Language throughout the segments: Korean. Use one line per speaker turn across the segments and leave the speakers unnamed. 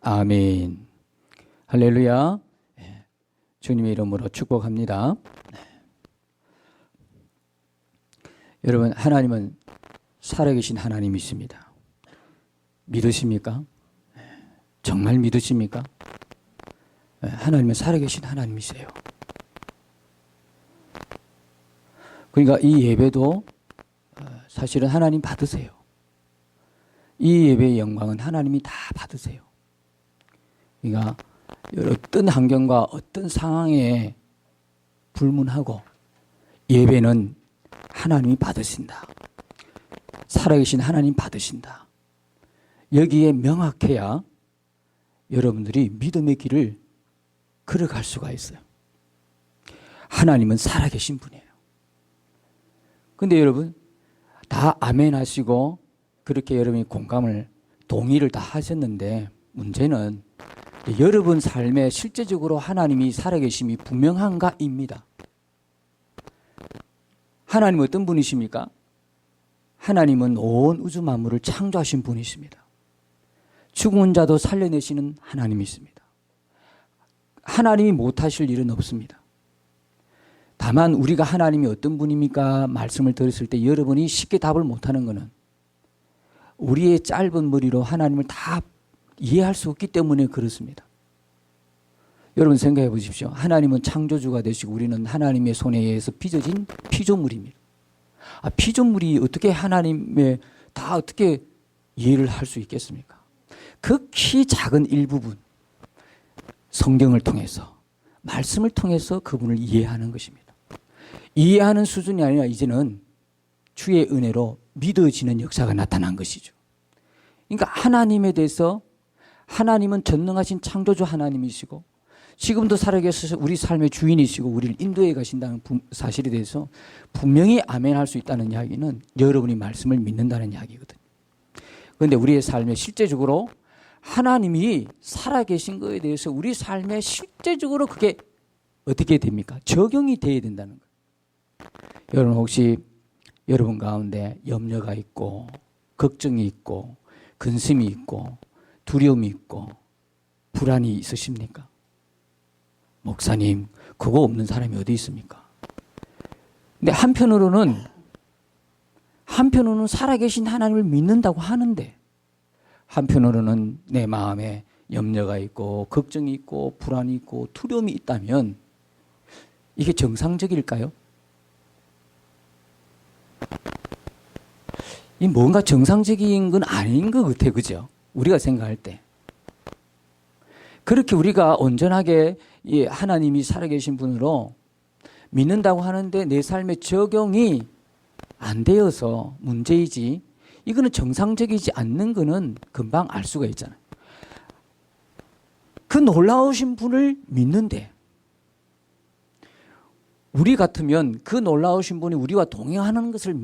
아멘. 할렐루야. 주님의 이름으로 축복합니다. 여러분, 하나님은 살아계신 하나님이십니다. 믿으십니까? 정말 믿으십니까? 하나님은 살아계신 하나님이세요. 그러니까 이 예배도 사실은 하나님 받으세요. 이 예배의 영광은 하나님이 다 받으세요. 그러니까 어떤 환경과 어떤 상황에 불문하고 예배는 하나님이 받으신다. 살아계신 하나님 받으신다. 여기에 명확해야 여러분들이 믿음의 길을 걸어갈 수가 있어요. 하나님은 살아계신 분이에요. 근데 여러분 다 아멘 하시고 그렇게 여러분이 공감을 동의를 다 하셨는데 문제는 여러분 삶에 실제적으로 하나님이 살아계심이 분명한가입니다. 하나님은 어떤 분이십니까? 하나님은 온 우주 만물을 창조하신 분이십니다. 죽은 자도 살려내시는 하나님이십니다. 하나님이 못하실 일은 없습니다. 다만 우리가 하나님이 어떤 분입니까? 말씀을 들었을 때 여러분이 쉽게 답을 못하는 것은 우리의 짧은 머리로 하나님을 다 이해할 수 없기 때문에 그렇습니다. 여러분 생각해 보십시오. 하나님은 창조주가 되시고 우리는 하나님의 손에 의해서 빚어진 피조물입니다. 피조물이 어떻게 하나님의 다 어떻게 이해를 할 수 있겠습니까? 극히 작은 일부분 성경을 통해서 말씀을 통해서 그분을 이해하는 것입니다. 이해하는 수준이 아니라 이제는 주의 은혜로 믿어지는 역사가 나타난 것이죠. 그러니까 하나님에 대해서 하나님은 전능하신 창조주 하나님이시고 지금도 살아계셔서 우리 삶의 주인이시고 우리를 인도해 가신다는 사실에 대해서 분명히 아멘할 수 있다는 이야기는 여러분이 말씀을 믿는다는 이야기거든요. 그런데 우리의 삶에 실제적으로 하나님이 살아계신 것에 대해서 우리 삶에 실제적으로 그게 어떻게 됩니까? 적용이 돼야 된다는 거예요. 여러분 혹시 여러분 가운데 염려가 있고 걱정이 있고 근심이 있고 두려움이 있고 불안이 있으십니까? 목사님, 그거 없는 사람이 어디 있습니까? 근데 한편으로는 살아계신 하나님을 믿는다고 하는데 한편으로는 내 마음에 염려가 있고 걱정이 있고 불안이 있고 두려움이 있다면 이게 정상적일까요? 이 뭔가 정상적인 건 아닌 것 같아요. 그죠? 우리가 생각할 때. 그렇게 우리가 온전하게 하나님이 살아계신 분으로 믿는다고 하는데 내 삶에 적용이 안 되어서 문제이지 이거는 정상적이지 않는 거는 금방 알 수가 있잖아요. 그 놀라우신 분을 믿는데 우리 같으면 그 놀라우신 분이 우리와 동행하는 것을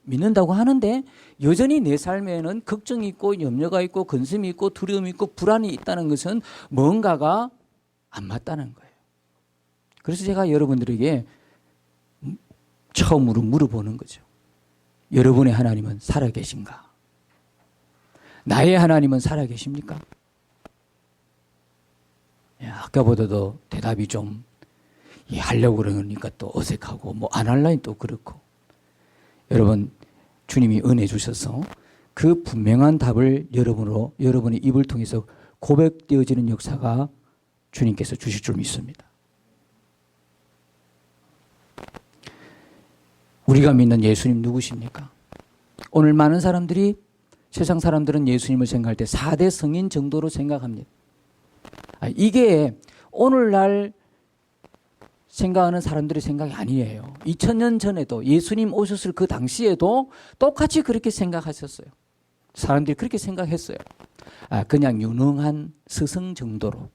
믿는다고 하는데 여전히 내 삶에는 걱정이 있고 염려가 있고 근심이 있고 두려움이 있고 불안이 있다는 것은 뭔가가 안 맞다는 거예요. 그래서 제가 여러분들에게 처음으로 물어보는 거죠. 여러분의 하나님은 살아계신가? 나의 하나님은 살아계십니까? 아까보다도 대답이 좀 하려고 그러니까 또 어색하고 뭐 안 하려니 또 그렇고 여러분 주님이 은혜 주셔서 그 분명한 답을 여러분의 입을 통해서 고백되어지는 역사가 주님께서 주실 줄 믿습니다. 우리가 믿는 예수님 누구십니까? 오늘 많은 사람들이 세상 사람들은 예수님을 생각할 때 4대 성인 정도로 생각합니다. 이게 오늘날 생각하는 사람들의 생각이 아니에요. 2000년 전에도 예수님 오셨을 그 당시에도 똑같이 그렇게 생각하셨어요. 사람들이 그렇게 생각했어요. 그냥 유능한 스승 정도로.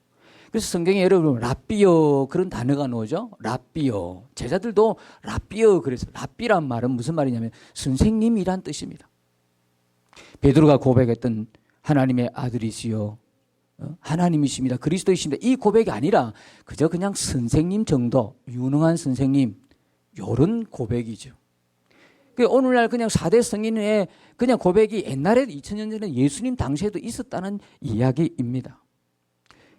그래서 성경에 여러분 랍비어 그런 단어가 나오죠. 랍비어. 제자들도 랍비어 그래서 랍비란 말은 무슨 말이냐면 선생님이란 뜻입니다. 베드로가 고백했던 하나님의 아들이시여 하나님이십니다. 그리스도이십니다. 이 고백이 아니라 그저 그냥 선생님 정도, 유능한 선생님 이런 고백이죠. 오늘날 그냥 4대 성인의 그냥 고백이 옛날에 2000년 전에 예수님 당시에도 있었다는 이야기입니다.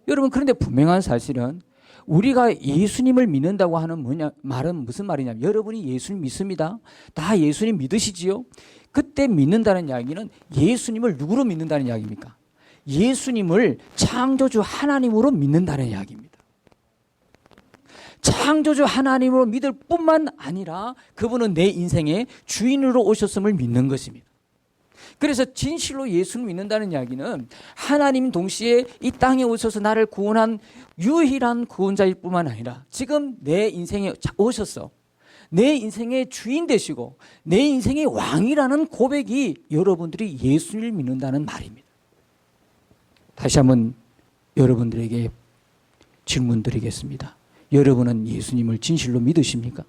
여러분, 그런데 분명한 사실은 우리가 예수님을 믿는다고 하는 말은 무슨 말이냐면, 여러분이 예수님 믿습니다. 다 예수님 믿으시지요? 그때 믿는다는 이야기는 예수님을 누구로 믿는다는 이야기입니까? 예수님을 창조주 하나님으로 믿는다는 이야기입니다. 창조주 하나님으로 믿을 뿐만 아니라 그분은 내 인생의 주인으로 오셨음을 믿는 것입니다. 그래서 진실로 예수를 믿는다는 이야기는 하나님 동시에 이 땅에 오셔서 나를 구원한 유일한 구원자일 뿐만 아니라 지금 내 인생에 오셔서 내 인생의 주인 되시고 내 인생의 왕이라는 고백이 여러분들이 예수를 믿는다는 말입니다. 다시 한번 여러분들에게 질문 드리겠습니다. 여러분은 예수님을 진실로 믿으십니까?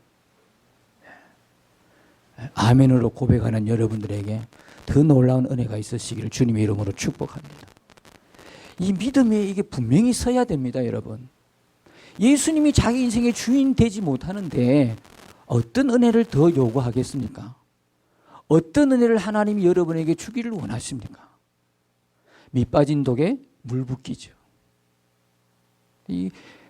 아멘으로 고백하는 여러분들에게 더 놀라운 은혜가 있으시기를 주님의 이름으로 축복합니다. 이 믿음에 이게 분명히 서야 됩니다, 여러분. 예수님이 자기 인생의 주인 되지 못하는데 어떤 은혜를 더 요구하겠습니까? 어떤 은혜를 하나님이 여러분에게 주기를 원하십니까? 밑 빠진 독에 물 붓기죠.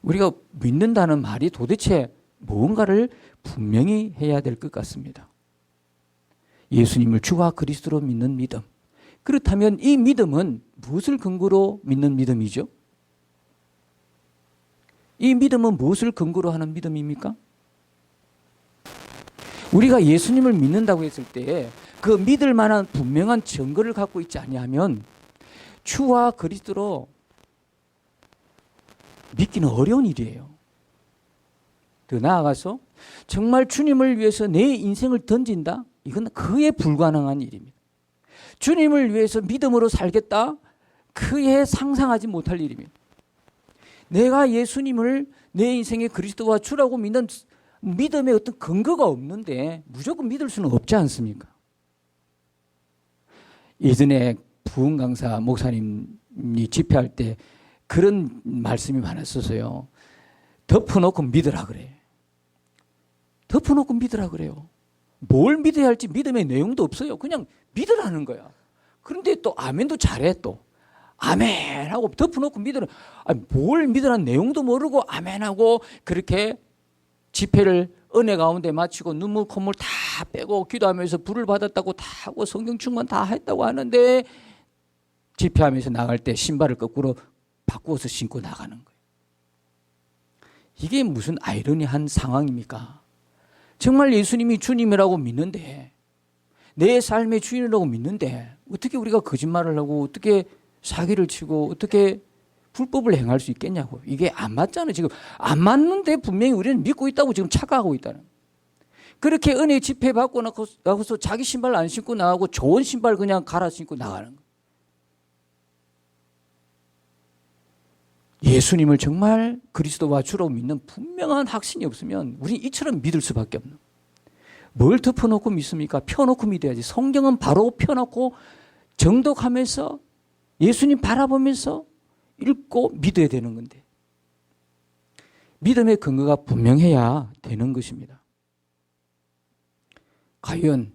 우리가 믿는다는 말이 도대체 무언가를 분명히 해야 될 것 같습니다. 예수님을 주와 그리스도로 믿는 믿음. 그렇다면 이 믿음은 무엇을 근거로 믿는 믿음이죠? 이 믿음은 무엇을 근거로 하는 믿음입니까? 우리가 예수님을 믿는다고 했을 때 그 믿을 만한 분명한 증거를 갖고 있지 아니하면 주와 그리스도로 믿기는 어려운 일이에요. 더 나아가서 정말 주님을 위해서 내 인생을 던진다? 이건 그에 불가능한 일입니다. 주님을 위해서 믿음으로 살겠다? 그에 상상하지 못할 일입니다. 내가 예수님을 내 인생의 그리스도와 주라고 믿는 믿음의 어떤 근거가 없는데 무조건 믿을 수는 없지 않습니까? 예전에 부흥 강사 목사님이 집회할 때 그런 말씀이 많았어서요. 덮어놓고 믿으라 그래. 덮어놓고 믿으라 그래요. 뭘 믿어야 할지 믿음의 내용도 없어요. 그냥 믿으라는 거야. 그런데 또 아멘도 잘해 또. 아멘 하고 덮어놓고 믿으라. 뭘 믿으라는 내용도 모르고 아멘하고 그렇게 집회를 은혜 가운데 마치고 눈물 콧물 다 빼고 기도하면서 불을 받았다고 다 하고 성경 충만 다 했다고 하는데 집회하면서 나갈 때 신발을 거꾸로 바꾸어서 신고 나가는 거예요. 이게 무슨 아이러니한 상황입니까? 정말 예수님이 주님이라고 믿는데 내 삶의 주인이라고 믿는데 어떻게 우리가 거짓말을 하고 어떻게 사기를 치고 어떻게 불법을 행할 수 있겠냐고. 이게 안 맞잖아요. 지금 안 맞는데 분명히 우리는 믿고 있다고 지금 착각하고 있다는. 그렇게 은혜 집회 받고 나고서 자기 신발 안 신고 나가고 좋은 신발 그냥 갈아 신고 나가는 거예요. 예수님을 정말 그리스도와 주로 믿는 분명한 확신이 없으면 우리는 이처럼 믿을 수밖에 없는. 뭘 덮어놓고 믿습니까? 펴놓고 믿어야지. 성경은 바로 펴놓고 정독하면서 예수님 바라보면서 읽고 믿어야 되는 건데 믿음의 근거가 분명해야 되는 것입니다. 과연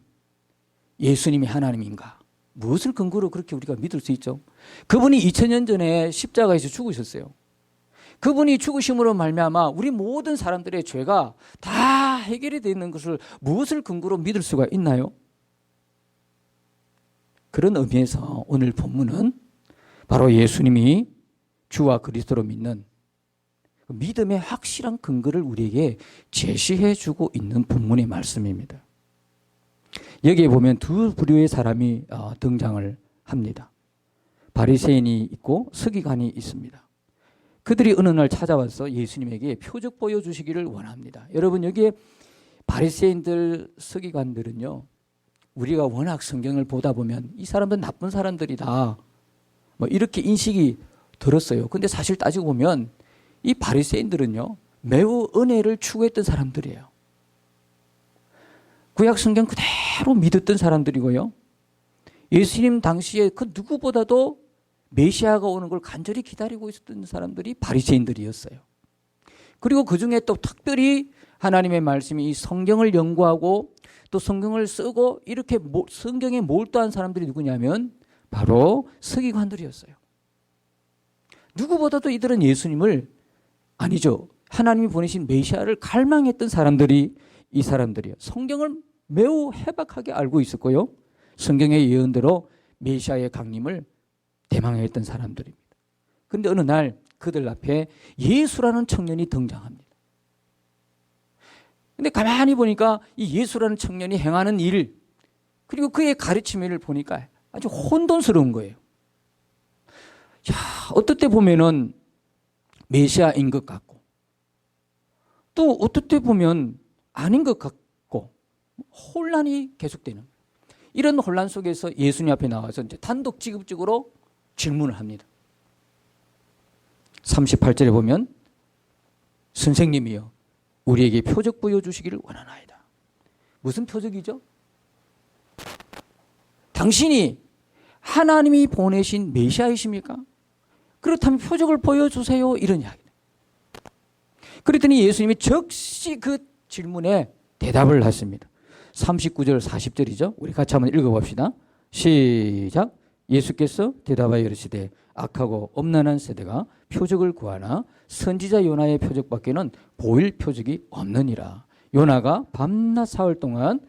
예수님이 하나님인가? 무엇을 근거로 그렇게 우리가 믿을 수 있죠? 그분이 2000년 전에 십자가에서 죽으셨어요. 그분이 죽으심으로 말미암아 우리 모든 사람들의 죄가 다 해결이 되는 것을 무엇을 근거로 믿을 수가 있나요? 그런 의미에서 오늘 본문은 바로 예수님이 주와 그리스도로 믿는 믿음의 확실한 근거를 우리에게 제시해 주고 있는 본문의 말씀입니다. 여기에 보면 두 부류의 사람이 등장을 합니다. 바리새인이 있고 서기관이 있습니다. 그들이 어느 날 찾아와서 예수님에게 표적 보여주시기를 원합니다. 여러분 여기에 바리새인들 서기관들은요. 우리가 워낙 성경을 보다 보면 이 사람들은 나쁜 사람들이다. 뭐 이렇게 인식이 들었어요. 근데 사실 따지고 보면 이 바리새인들은요. 매우 은혜를 추구했던 사람들이에요. 구약 성경 그대로 믿었던 사람들이고요. 예수님 당시에 그 누구보다도 메시아가 오는 걸 간절히 기다리고 있었던 사람들이 바리새인들이었어요. 그리고 그 중에 또 특별히 하나님의 말씀이 이 성경을 연구하고 또 성경을 쓰고 이렇게 성경에 몰두한 사람들이 누구냐면 바로 서기관들이었어요. 누구보다도 이들은 예수님을 아니죠. 하나님이 보내신 메시아를 갈망했던 사람들이 이 사람들이에요. 성경을 매우 해박하게 알고 있었고요. 성경의 예언대로 메시아의 강림을 대망했던 사람들입니다. 그런데 어느 날 그들 앞에 예수라는 청년이 등장합니다. 근데 가만히 보니까 이 예수라는 청년이 행하는 일 그리고 그의 가르침을 보니까 아주 혼돈스러운 거예요. 야, 어떨 때 보면은 메시아인 것 같고 또 어떨 때 보면 아닌 것 같고 혼란이 계속되는 거예요. 이런 혼란 속에서 예수님 앞에 나와서 이제 단독직입적으로 질문을 합니다. 38절에 보면 선생님이여 우리에게 표적 보여주시기를 원하나이다. 무슨 표적이죠? 당신이 하나님이 보내신 메시아이십니까? 그렇다면 표적을 보여주세요. 이런 이야기입니다. 그랬더니 예수님이 즉시 그 질문에 대답을 하십니다. 39절 40절이죠. 우리 같이 한번 읽어봅시다. 시작. 예수께서 대답하여 이르시되 악하고 엄난한 세대가 표적을 구하나 선지자 요나의 표적밖에는 보일 표적이 없느니라. 요나가 밤낮 사흘 동안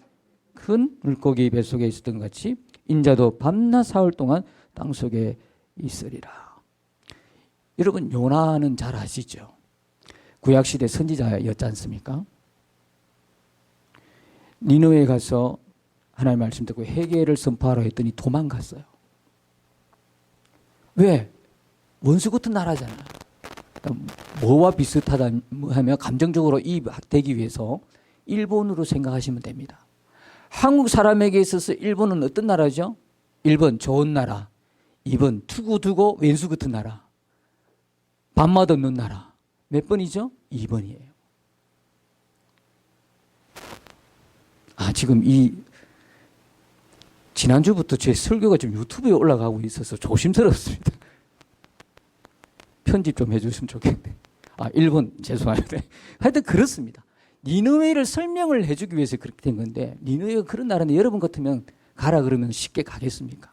큰 물고기 뱃속에 있었던 것 같이 인자도 밤낮 사흘 동안 땅속에 있으리라. 여러분 요나는 잘 아시죠? 구약시대 선지자였지 않습니까? 니느웨에 가서 하나님 말씀 듣고 회개를 선포하러 했더니 도망갔어요. 왜? 원수 같은 나라잖아요. 뭐와 비슷하다 하면 감정적으로 이입되기 위해서 일본으로 생각하시면 됩니다. 한국 사람에게 있어서 일본은 어떤 나라죠? 1번 좋은 나라, 2번 투구두고 왼수 같은 나라, 밥맛 없는 나라. 몇 번이죠? 2번이에요. 지금 지난주부터 제 설교가 지금 유튜브에 올라가고 있어서 조심스럽습니다. 편집 좀 해주시면 좋겠네. 1번 죄송합니다. 하여튼 그렇습니다. 니느웨를 설명을 해주기 위해서 그렇게 된 건데 니느웨가 그런 나라인데 여러분 같으면 가라 그러면 쉽게 가겠습니까?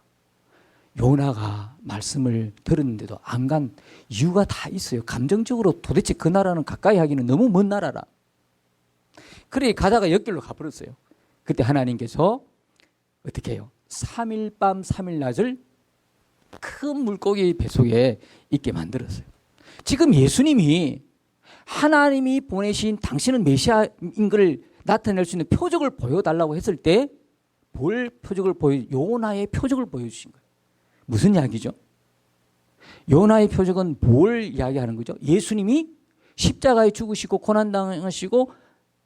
요나가 말씀을 들었는데도 안 간 이유가 다 있어요. 감정적으로 도대체 그 나라는 가까이 하기는 너무 먼 나라라. 그래 가다가 옆길로 가버렸어요. 그때 하나님께서 어떻게 해요? 3일 밤 3일 낮을 큰 물고기 뱃속에 있게 만들었어요. 지금 예수님이 하나님이 보내신 당신은 메시아인 걸 나타낼 수 있는 표적을 보여달라고 했을 때 뭘 표적을 요나의 표적을 보여주신 거예요. 무슨 이야기죠? 요나의 표적은 뭘 이야기하는 거죠? 예수님이 십자가에 죽으시고 고난당하시고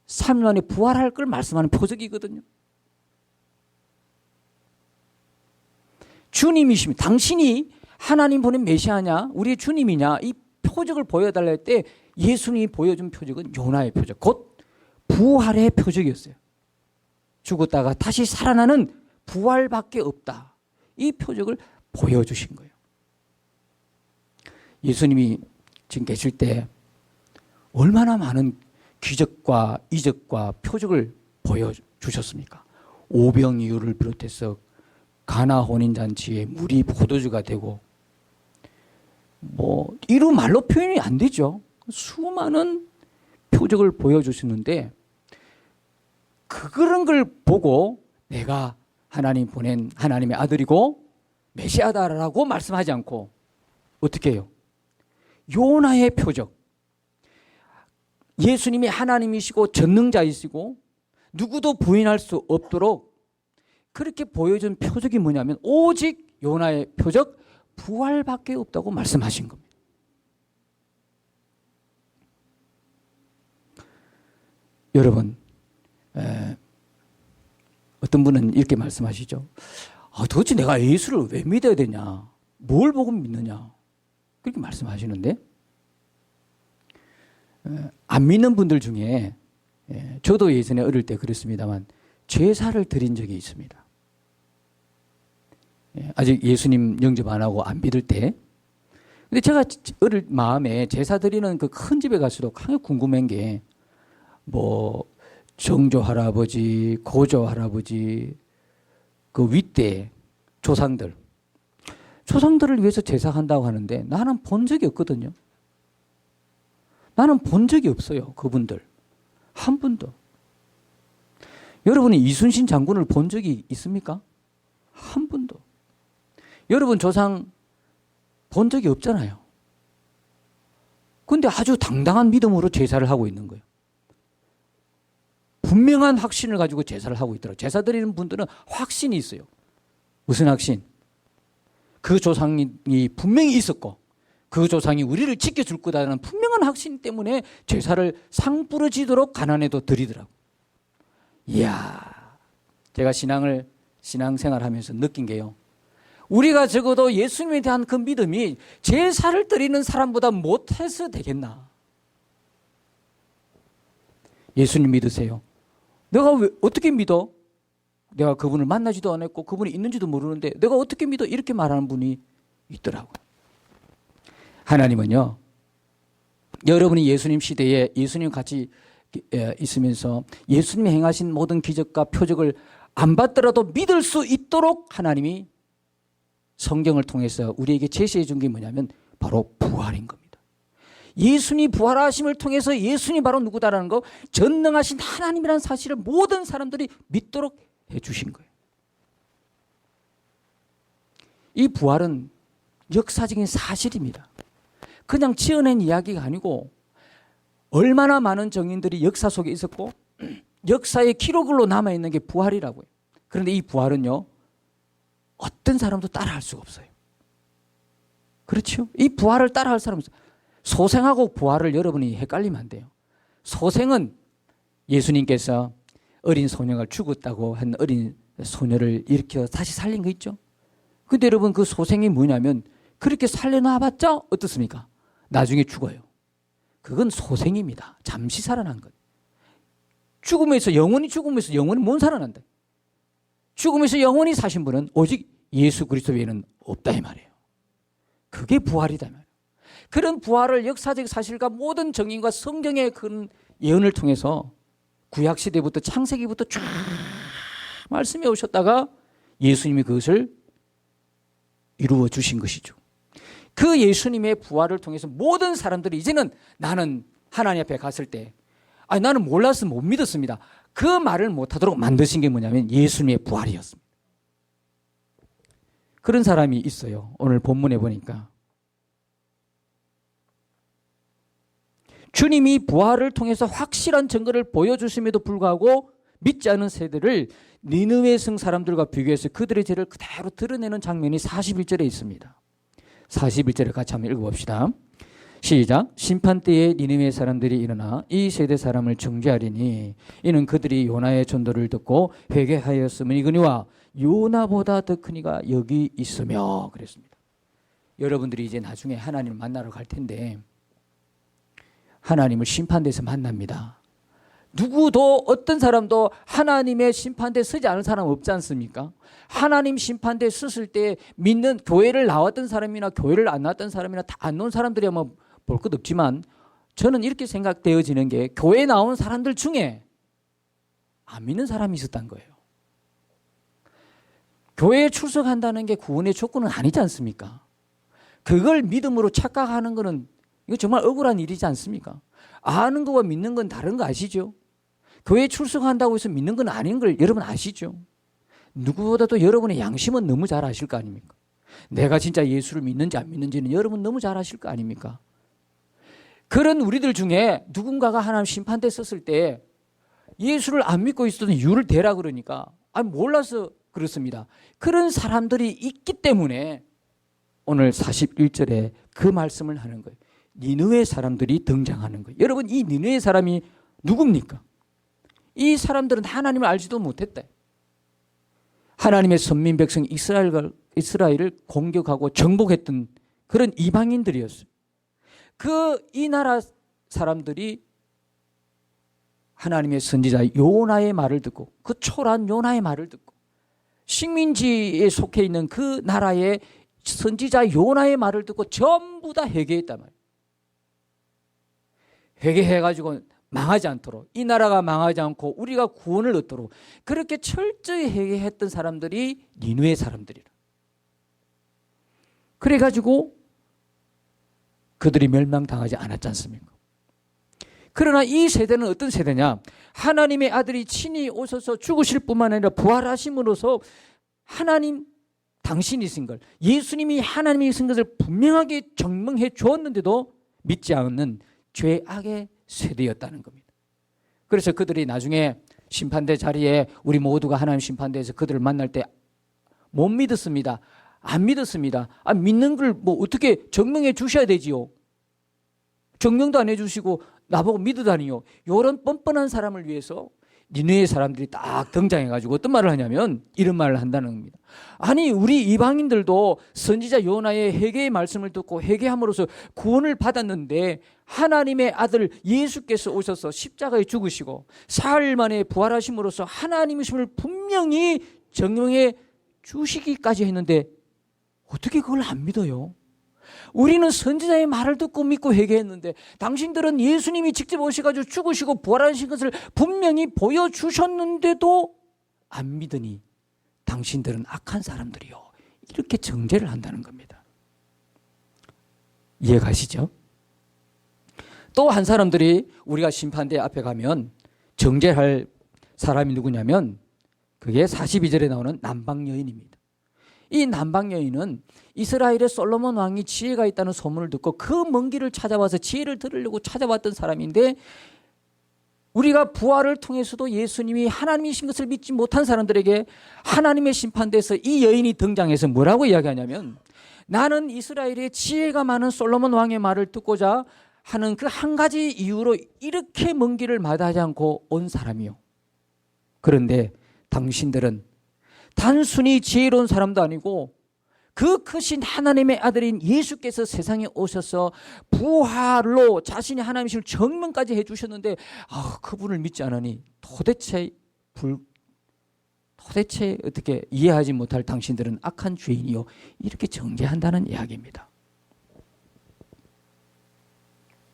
3일 만에 부활할 걸 말씀하는 표적이거든요. 주님이십니다. 당신이 하나님 보낸 메시아냐 우리의 주님이냐 이 표적을 보여달라 할 때 예수님이 보여준 표적은 요나의 표적 곧 부활의 표적이었어요. 죽었다가 다시 살아나는 부활밖에 없다. 이 표적을 보여주신 거예요. 예수님이 지금 계실 때 얼마나 많은 기적과 이적과 표적을 보여주셨습니까? 오병이어를 비롯해서 가나 혼인잔치에 물이 포도주가 되고 이루 말로 표현이 안 되죠. 수많은 표적을 보여주시는데 그런 걸 보고 내가 하나님 보낸 하나님의 아들이고 메시아다라고 말씀하지 않고 어떻게 해요? 요나의 표적 예수님이 하나님이시고 전능자이시고 누구도 부인할 수 없도록 그렇게 보여준 표적이 뭐냐면 오직 요나의 표적 부활밖에 없다고 말씀하신 겁니다. 여러분 어떤 분은 이렇게 말씀하시죠. 도대체 내가 예수를 왜 믿어야 되냐? 뭘 보고 믿느냐? 그렇게 말씀하시는데 안 믿는 분들 중에 저도 예전에 어릴 때 그랬습니다만 제사를 드린 적이 있습니다. 아직 예수님 영접 안 하고 안 믿을 때 근데 제가 어릴 마음에 제사 드리는 그 큰 집에 갈수록 항상 궁금한 게 뭐 정조 할아버지, 고조 할아버지, 그 윗대 조상들을 위해서 제사한다고 하는데 나는 본 적이 없거든요. 나는 본 적이 없어요. 그분들 한 분도. 여러분이 이순신 장군을 본 적이 있습니까? 한 분도. 여러분 조상 본 적이 없잖아요. 그런데 아주 당당한 믿음으로 제사를 하고 있는 거예요. 분명한 확신을 가지고 제사를 하고 있더라고요. 제사 드리는 분들은 확신이 있어요. 무슨 확신? 그 조상이 분명히 있었고 그 조상이 우리를 지켜줄 거다라는 분명한 확신 때문에 제사를 상부러지도록 가난해도 드리더라고요. 이야, 제가 신앙생활하면서 느낀 게요. 우리가 적어도 예수님에 대한 그 믿음이 제사를 드리는 사람보다 못해서 되겠나? 예수님 믿으세요. 내가 어떻게 믿어? 내가 그분을 만나지도 않았고 그분이 있는지도 모르는데 내가 어떻게 믿어? 이렇게 말하는 분이 있더라고요. 하나님은요, 여러분이 예수님 시대에 예수님 같이 있으면서 예수님이 행하신 모든 기적과 표적을 안 받더라도 믿을 수 있도록 하나님이 성경을 통해서 우리에게 제시해 준 게 뭐냐면 바로 부활인 겁니다. 예수님이 부활하심을 통해서 예수님이 바로 누구다라는 거, 전능하신 하나님이라는 사실을 모든 사람들이 믿도록 해 주신 거예요. 이 부활은 역사적인 사실입니다. 그냥 지어낸 이야기가 아니고 얼마나 많은 정인들이 역사 속에 있었고 역사의 기록으로 남아있는 게 부활이라고요. 그런데 이 부활은요, 어떤 사람도 따라할 수가 없어요. 그렇죠? 이 부활을 따라할 사람은 소생하고 부활을 여러분이 헷갈리면 안 돼요. 소생은 예수님께서 어린 소녀가 죽었다고 한 어린 소녀를 일으켜 다시 살린 거 있죠? 근데 여러분 그 소생이 뭐냐면 그렇게 살려놔봤자 어떻습니까? 나중에 죽어요. 그건 소생입니다. 잠시 살아난 것. 영원히 죽음에서 영원히 못 살아난다. 죽음에서 영원히 사신 분은 오직 예수 그리스도 외에는 없다 이 말이에요. 그게 부활이다 이 말이에요. 그런 부활을 역사적 사실과 모든 정인과 성경의 그런 예언을 통해서 구약시대부터 창세기부터 쫙 말씀해 오셨다가 예수님이 그것을 이루어 주신 것이죠. 그 예수님의 부활을 통해서 모든 사람들이 이제는 나는 하나님 앞에 갔을 때 나는 몰라서 못 믿었습니다. 그 말을 못하도록 만드신 게 뭐냐면 예수님의 부활이었습니다. 그런 사람이 있어요. 오늘 본문에 보니까 주님이 부활을 통해서 확실한 증거를 보여주심에도 불구하고 믿지 않은 세대를 니느웨 성 사람들과 비교해서 그들의 죄를 그대로 드러내는 장면이 41절에 있습니다. 41절을 같이 한번 읽어봅시다. 시작. 심판 때에 니느웨 사람들이 일어나 이 세대 사람을 정죄하리니 이는 그들이 요나의 전도를 듣고 회개하였음이거니와 요나보다 더 큰 이가 여기 있으며 그랬습니다. 여러분들이 이제 나중에 하나님을 만나러 갈 텐데 하나님을 심판대에서 만납니다. 누구도 어떤 사람도 하나님의 심판대에 서지 않은 사람 없지 않습니까? 하나님 심판대에 섰을 때 믿는 교회를 나왔던 사람이나 교회를 안 나왔던 사람이나 다 안 나온 사람들이 아마 볼 것 없지만 저는 이렇게 생각되어지는 게 교회에 나온 사람들 중에 안 믿는 사람이 있었다는 거예요. 교회에 출석한다는 게 구원의 조건은 아니지 않습니까? 그걸 믿음으로 착각하는 거는 이거 정말 억울한 일이지 않습니까? 아는 거와 믿는 건 다른 거 아시죠? 교회에 출석한다고 해서 믿는 건 아닌 걸 여러분 아시죠? 누구보다도 여러분의 양심은 너무 잘 아실 거 아닙니까? 내가 진짜 예수를 믿는지 안 믿는지는 여러분 너무 잘 아실 거 아닙니까? 그런 우리들 중에 누군가가 하나님 심판대 섰을 때 예수를 안 믿고 있었던 이유를 대라 그러니까 몰라서 그렇습니다. 그런 사람들이 있기 때문에 오늘 41절에 그 말씀을 하는 거예요. 니느웨 사람들이 등장하는 거예요. 여러분 이 니느웨 사람이 누굽니까? 이 사람들은 하나님을 알지도 못했다. 하나님의 선민 백성 이스라엘을 공격하고 정복했던 그런 이방인들이었어요. 이 나라 사람들이 하나님의 선지자 요나의 말을 듣고 그 초라한 요나의 말을 듣고 식민지에 속해 있는 그 나라의 선지자 요나의 말을 듣고 전부 다 회개했단 말이에요. 회개해가지고 망하지 않도록, 이 나라가 망하지 않고 우리가 구원을 얻도록 그렇게 철저히 회개했던 사람들이 니느웨 사람들이라. 그래가지고 그들이 멸망당하지 않았지 않습니까? 그러나 이 세대는 어떤 세대냐? 하나님의 아들이 친히 오셔서 죽으실 뿐만 아니라 부활하심으로써 하나님 당신이신 걸, 예수님이 하나님이신 것을 분명하게 증명해 주었는데도 믿지 않는 죄악의 세대였다는 겁니다. 그래서 그들이 나중에 심판대 자리에 우리 모두가 하나님 심판대에서 그들을 만날 때 못 믿었습니다. 안 믿었습니다. 믿는 걸 뭐 어떻게 증명해 주셔야 되지요. 증명도 안 해주시고 나보고 믿으다니요. 이런 뻔뻔한 사람을 위해서 니느웨 사람들이 딱 등장해가지고 어떤 말을 하냐면 이런 말을 한다는 겁니다. 아니, 우리 이방인들도 선지자 요나의 회개의 말씀을 듣고 회개함으로써 구원을 받았는데 하나님의 아들 예수께서 오셔서 십자가에 죽으시고 사흘 만에 부활하심으로써 하나님이심을 분명히 증명해 주시기까지 했는데 어떻게 그걸 안 믿어요? 우리는 선지자의 말을 듣고 믿고 회개했는데 당신들은 예수님이 직접 오셔가지고 죽으시고 부활하신 것을 분명히 보여주셨는데도 안 믿으니 당신들은 악한 사람들이요. 이렇게 정죄를 한다는 겁니다. 이해가시죠? 또 한 사람들이 우리가 심판대 앞에 가면 정죄할 사람이 누구냐면 그게 42절에 나오는 남방 여인입니다. 이 남방 여인은 이스라엘의 솔로몬 왕이 지혜가 있다는 소문을 듣고 그 먼 길을 찾아와서 지혜를 들으려고 찾아왔던 사람인데 우리가 부활을 통해서도 예수님이 하나님이신 것을 믿지 못한 사람들에게 하나님의 심판대에서 이 여인이 등장해서 뭐라고 이야기하냐면 나는 이스라엘의 지혜가 많은 솔로몬 왕의 말을 듣고자 하는 그 한 가지 이유로 이렇게 먼 길을 마다하지 않고 온 사람이요. 그런데 당신들은 단순히 지혜로운 사람도 아니고 그 크신 하나님의 아들인 예수께서 세상에 오셔서 부활로 자신이 하나님이심을 증명까지 해주셨는데 그분을 믿지 않으니 도대체 어떻게 이해하지 못할 당신들은 악한 죄인이요. 이렇게 정죄한다는 이야기입니다.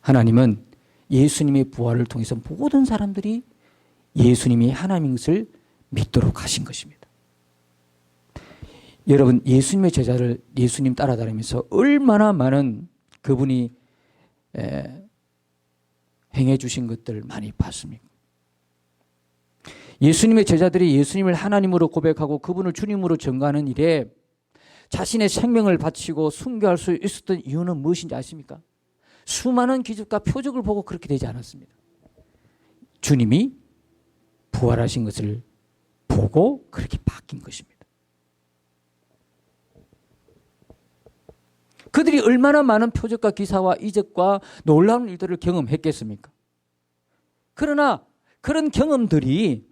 하나님은 예수님의 부활을 통해서 모든 사람들이 예수님이 하나님인 것을 믿도록 하신 것입니다. 여러분, 예수님의 제자를 예수님 따라다니면서 얼마나 많은 그분이 행해 주신 것들을 많이 봤습니까? 예수님의 제자들이 예수님을 하나님으로 고백하고 그분을 주님으로 전가하는 일에 자신의 생명을 바치고 순교할 수 있었던 이유는 무엇인지 아십니까? 수많은 기적과 표적을 보고 그렇게 되지 않았습니다. 주님이 부활하신 것을 보고 그렇게 바뀐 것입니다. 그들이 얼마나 많은 표적과 기사와 이적과 놀라운 일들을 경험했겠습니까? 그러나 그런 경험들이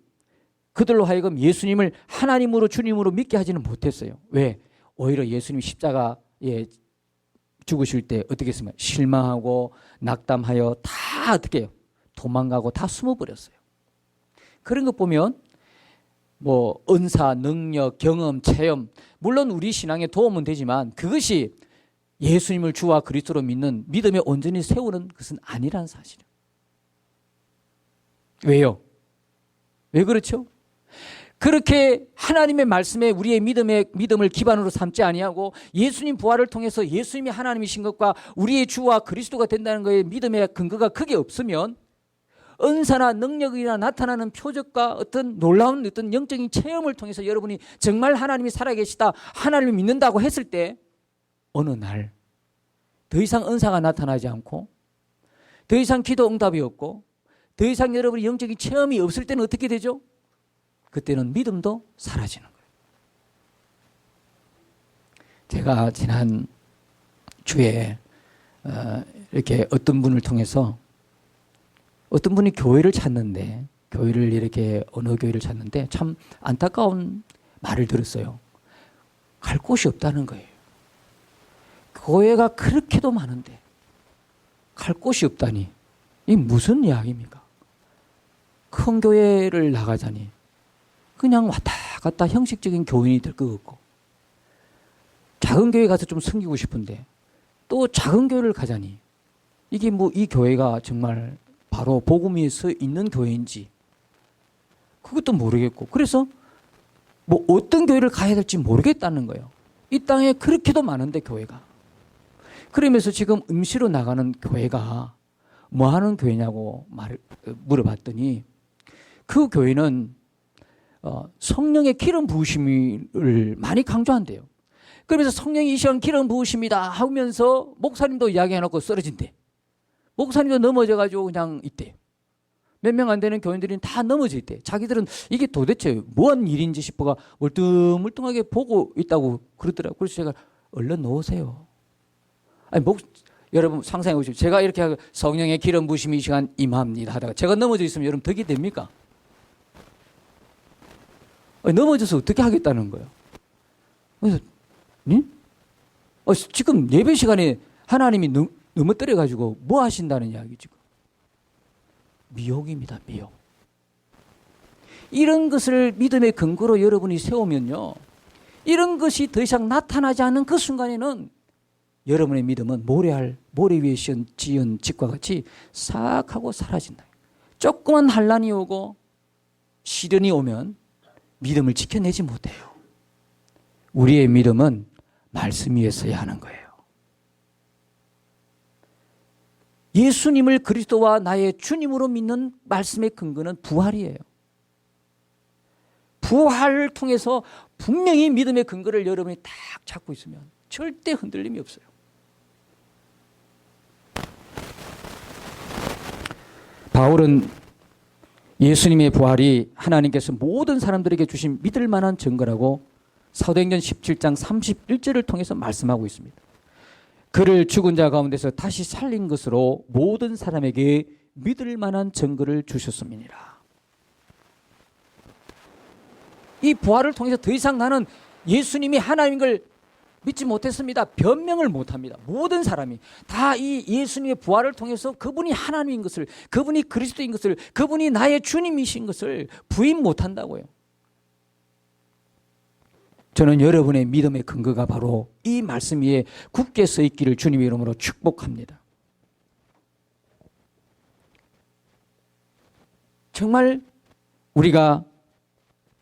그들로 하여금 예수님을 하나님으로 주님으로 믿게 하지는 못했어요. 왜? 오히려 예수님 십자가에 죽으실 때 어떻게 했습니까? 실망하고 낙담하여 다 어떻게 해요? 도망가고 다 숨어버렸어요. 그런 것 보면 뭐 은사, 능력, 경험, 체험 물론 우리 신앙에 도움은 되지만 그것이 예수님을 주와 그리스도로 믿는 믿음에 온전히 세우는 것은 아니라는 사실이에요. 왜요? 왜 그렇죠? 그렇게 하나님의 말씀에 우리의 믿음을 기반으로 삼지 아니하고 예수님 부활을 통해서 예수님이 하나님이신 것과 우리의 주와 그리스도가 된다는 것의 믿음의 근거가 크게 없으면 은사나 능력이나 나타나는 표적과 어떤 놀라운 어떤 영적인 체험을 통해서 여러분이 정말 하나님이 살아계시다, 하나님을 믿는다고 했을 때 어느 날 더 이상 은사가 나타나지 않고 더 이상 기도 응답이 없고 더 이상 여러분이 영적인 체험이 없을 때는 어떻게 되죠? 그때는 믿음도 사라지는 거예요. 제가 지난 주에 이렇게 어떤 분을 통해서 어떤 분이 교회를 찾는데 교회를 이렇게 어느 교회를 찾는데 참 안타까운 말을 들었어요. 갈 곳이 없다는 거예요. 교회가 그렇게도 많은데 갈 곳이 없다니 이게 무슨 이야기입니까? 큰 교회를 나가자니 그냥 왔다 갔다 형식적인 교인이 될 것 같고 작은 교회 가서 좀 섬기고 싶은데 또 작은 교회를 가자니 이게 뭐 이 교회가 정말 바로 복음이 서 있는 교회인지 그것도 모르겠고 그래서 뭐 어떤 교회를 가야 될지 모르겠다는 거예요. 이 땅에 그렇게도 많은데 교회가. 그러면서 지금 임시로 나가는 교회가 뭐 하는 교회냐고 물어봤더니 그 교회는 성령의 기름 부으심을 많이 강조한대요. 그러면서 성령이 이 시간 기름 부으십니다 하면서 목사님도 이야기해놓고 쓰러진대. 목사님도 넘어져가지고 그냥 있대. 몇 명 안 되는 교인들이 다 넘어져 있대. 자기들은 이게 도대체 뭔 일인지 싶어가 멀뚱멀뚱하게 보고 있다고 그러더라고요. 그래서 제가 얼른 놓으세요. 아니, 여러분 상상해 보십시오. 제가 이렇게 하고 성령의 기름 부으심이 이 시간 임합니다 하다가 제가 넘어져 있으면 여러분 덕이 됩니까? 넘어져서 어떻게 하겠다는 거예요? 그래서 지금 예배 시간에 하나님이 넘어뜨려가지고 뭐 하신다는 이야기 지금? 미혹입니다. 미혹. 이런 것을 믿음의 근거로 여러분이 세우면요. 이런 것이 더 이상 나타나지 않는 그 순간에는 여러분의 믿음은 모래 위에 지은 집과 같이 싹 하고 사라진다. 조그만 환란이 오고 시련이 오면 믿음을 지켜내지 못해요. 우리의 믿음은 말씀 위에 서야 하는 거예요. 예수님을 그리스도와 나의 주님으로 믿는 말씀의 근거는 부활이에요. 부활을 통해서 분명히 믿음의 근거를 여러분이 딱 잡고 있으면 절대 흔들림이 없어요. 바울은 예수님의 부활이 하나님께서 모든 사람들에게 주신 믿을 만한 증거라고 사도행전 17장 31절을 통해서 말씀하고 있습니다. 그를 죽은 자 가운데서 다시 살린 것으로 모든 사람에게 믿을 만한 증거를 주셨음이니라. 이 부활을 통해서 더 이상 나는 예수님이 하나님인 걸 믿지 못했습니다. 변명을 못합니다. 모든 사람이 다 이 예수님의 부활을 통해서 그분이 하나님인 것을, 그분이 그리스도인 것을, 그분이 나의 주님이신 것을 부인 못한다고요. 저는 여러분의 믿음의 근거가 바로 이 말씀 위에 굳게 서 있기를 주님의 이름으로 축복합니다. 정말 우리가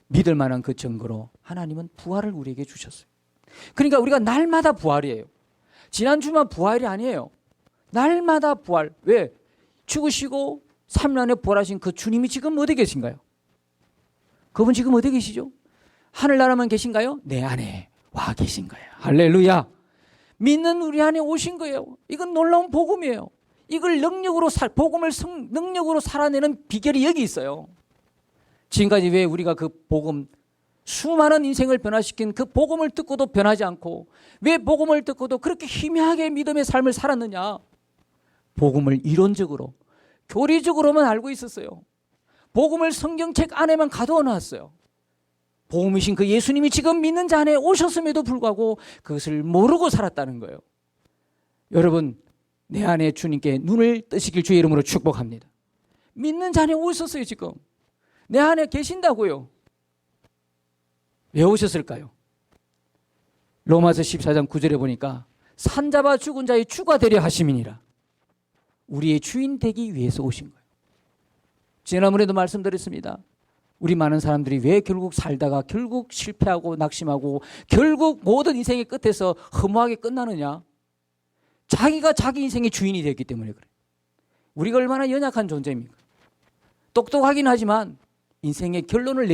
믿을 만한 그 증거로 하나님은 부활을 우리에게 주셨어요. 그러니까 우리가 날마다 부활이에요. 지난주만 부활이 아니에요. 날마다 부활. 왜? 죽으시고 3일 안에 부활하신 그 주님이 지금 어디 계신가요? 그분 지금 어디 계시죠? 하늘나라만 계신가요? 내 안에 와 계신 거예요. 할렐루야. 믿는 우리 안에 오신 거예요. 이건 놀라운 복음이에요. 이걸 복음을 능력으로 살아내는 비결이 여기 있어요. 지금까지 왜 우리가 그 복음, 수많은 인생을 변화시킨 그 복음을 듣고도 변하지 않고 왜 복음을 듣고도 그렇게 희미하게 믿음의 삶을 살았느냐? 복음을 이론적으로, 교리적으로만 알고 있었어요. 복음을 성경책 안에만 가두어 놨어요. 복음이신 그 예수님이 지금 믿는 자 안에 오셨음에도 불구하고 그것을 모르고 살았다는 거예요. 여러분, 내 안에 주님께 눈을 뜨시길 주의 이름으로 축복합니다. 믿는 자 안에 오셨어요. 지금 내 안에 계신다고요. 왜 오셨을까요? 로마서 14장 9절에 보니까 산자와 죽은 자의 주가 되려 하심이니라. 우리의 주인 되기 위해서 오신 거예요. 지난번에도 말씀드렸습니다. 우리 많은 사람들이 왜 결국 살다가 결국 실패하고 낙심하고 결국 모든 인생의 끝에서 허무하게 끝나느냐? 자기가 자기 인생의 주인이 됐기 때문에 그래요. 우리가 얼마나 연약한 존재입니까? 똑똑하긴 하지만 인생의 결론을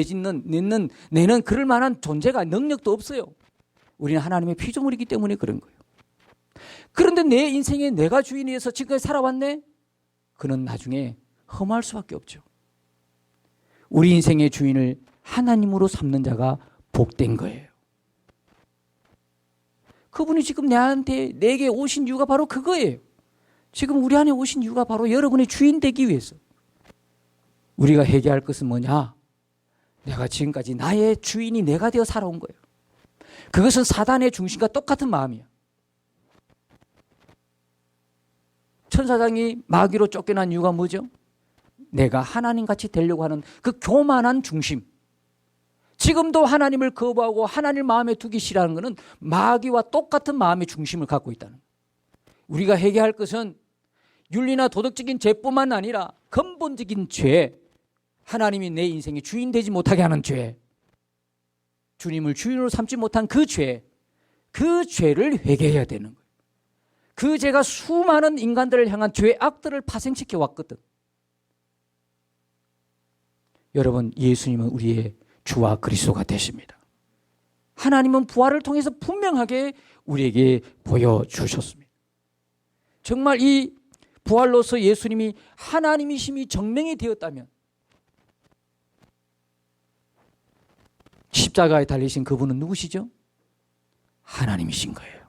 내는 그럴 만한 존재가 능력도 없어요. 우리는 하나님의 피조물이기 때문에 그런 거예요. 그런데 내 인생에 내가 주인이어서 지금까지 살아왔네? 그는 나중에 험할 수밖에 없죠. 우리 인생의 주인을 하나님으로 삼는 자가 복된 거예요. 그분이 지금 내게 오신 이유가 바로 그거예요. 지금 우리 안에 오신 이유가 바로 여러분의 주인 되기 위해서. 우리가 회개할 것은 뭐냐? 내가 지금까지 나의 주인이 내가 되어 살아온 거예요. 그것은 사단의 중심과 똑같은 마음이야. 천사장이 마귀로 쫓겨난 이유가 뭐죠? 내가 하나님같이 되려고 하는 그 교만한 중심. 지금도 하나님을 거부하고 하나님을 마음에 두기 싫어하는 것은 마귀와 똑같은 마음의 중심을 갖고 있다는 거예요. 우리가 해결할 것은 윤리나 도덕적인 죄뿐만 아니라 근본적인 죄, 하나님이 내 인생의 주인 되지 못하게 하는 죄, 주님을 주인으로 삼지 못한 그 죄, 그 죄를 회개해야 되는 거예요. 그 죄가 수많은 인간들을 향한 죄의 악들을 파생시켜 왔거든. 여러분, 예수님은 우리의 주와 그리스도가 되십니다. 하나님은 부활을 통해서 분명하게 우리에게 보여주셨습니다. 정말 이 부활로서 예수님이 하나님이심이 증명이 되었다면 십자가에 달리신 그분은 누구시죠? 하나님이신 거예요.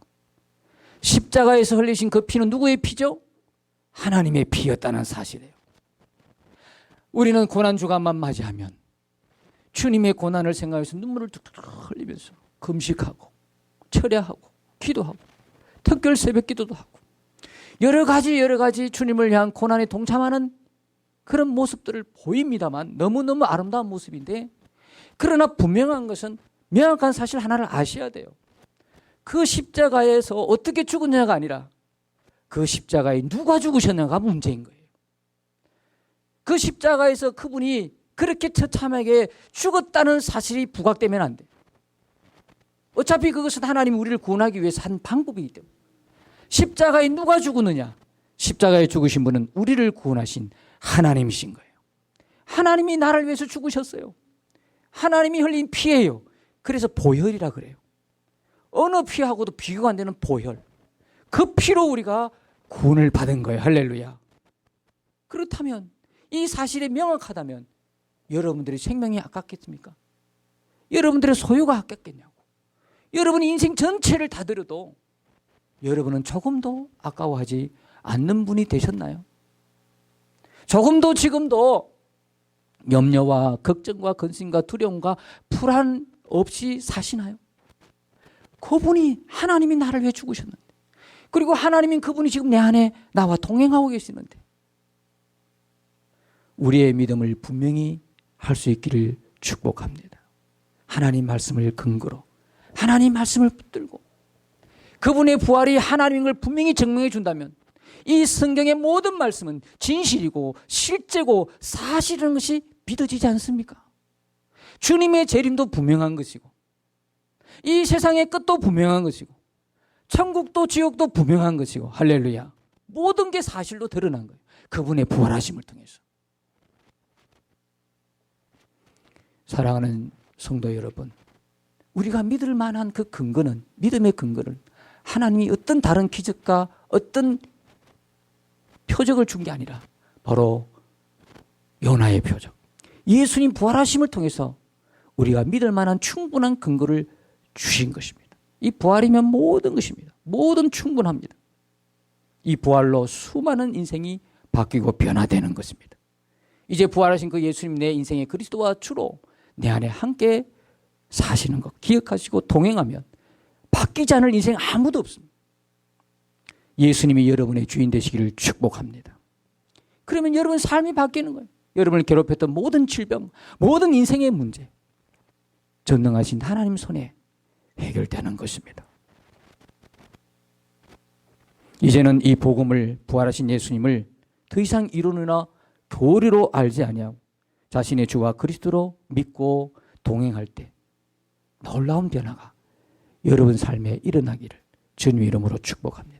십자가에서 흘리신 그 피는 누구의 피죠? 하나님의 피였다는 사실이에요. 우리는 고난주간만 맞이하면 주님의 고난을 생각해서 눈물을 뚝뚝 흘리면서 금식하고 철야하고 기도하고 특별 새벽 기도도 하고 여러 가지 주님을 향한 고난에 동참하는 그런 모습들을 보입니다만 너무너무 아름다운 모습인데, 그러나 분명한 것은 명확한 사실 하나를 아셔야 돼요. 그 십자가에서 어떻게 죽었냐가 아니라 그 십자가에 누가 죽으셨냐가 문제인 거예요. 그 십자가에서 그분이 그렇게 처참하게 죽었다는 사실이 부각되면 안 돼요. 어차피 그것은 하나님이 우리를 구원하기 위해서 한 방법이기 때문에. 십자가에 누가 죽었느냐? 십자가에 죽으신 분은 우리를 구원하신 하나님이신 거예요. 하나님이 나를 위해서 죽으셨어요. 하나님이 흘린 피예요. 그래서 보혈이라 그래요. 어느 피하고도 비교가 안 되는 보혈. 그 피로 우리가 구원을 받은 거예요. 할렐루야. 그렇다면, 이 사실이 명확하다면 여러분들의 생명이 아깝겠습니까? 여러분들의 소유가 아깝겠냐고. 여러분이 인생 전체를 다 들여도 여러분은 조금도 아까워하지 않는 분이 되셨나요? 조금도 지금도 염려와 걱정과 근심과 두려움과 불안 없이 사시나요? 그분이 하나님이 나를 위해 죽으셨는데, 그리고 하나님인 그분이 지금 내 안에 나와 동행하고 계시는데, 우리의 믿음을 분명히 할 수 있기를 축복합니다. 하나님 말씀을 근거로, 하나님 말씀을 붙들고 그분의 부활이 하나님인 걸 분명히 증명해 준다면 이 성경의 모든 말씀은 진실이고 실제고 사실인 것이 믿어지지 않습니까? 주님의 재림도 분명한 것이고 이 세상의 끝도 분명한 것이고 천국도 지옥도 분명한 것이고, 할렐루야, 모든 게 사실로 드러난 거예요. 그분의 부활하심을 통해서. 사랑하는 성도 여러분, 우리가 믿을 만한 그 근거는, 믿음의 근거는 하나님이 어떤 다른 기적과 어떤 표적을 준 게 아니라 바로 요나의 표적, 예수님 부활하심을 통해서 우리가 믿을 만한 충분한 근거를 주신 것입니다. 이 부활이면 모든 것입니다. 모든 충분합니다. 이 부활로 수많은 인생이 바뀌고 변화되는 것입니다. 이제 부활하신 그 예수님, 내 인생의 그리스도와 주로 내 안에 함께 사시는 것 기억하시고 동행하면 바뀌지 않을 인생 아무도 없습니다. 예수님이 여러분의 주인 되시기를 축복합니다. 그러면 여러분 삶이 바뀌는 거예요. 여러분을 괴롭혔던 모든 질병, 모든 인생의 문제, 전능하신 하나님 손에 해결되는 것입니다. 이제는 이 복음을, 부활하신 예수님을 더 이상 이론이나 교리로 알지 아니하고 자신의 주와 그리스도로 믿고 동행할 때 놀라운 변화가 여러분 삶에 일어나기를 주님 이름으로 축복합니다.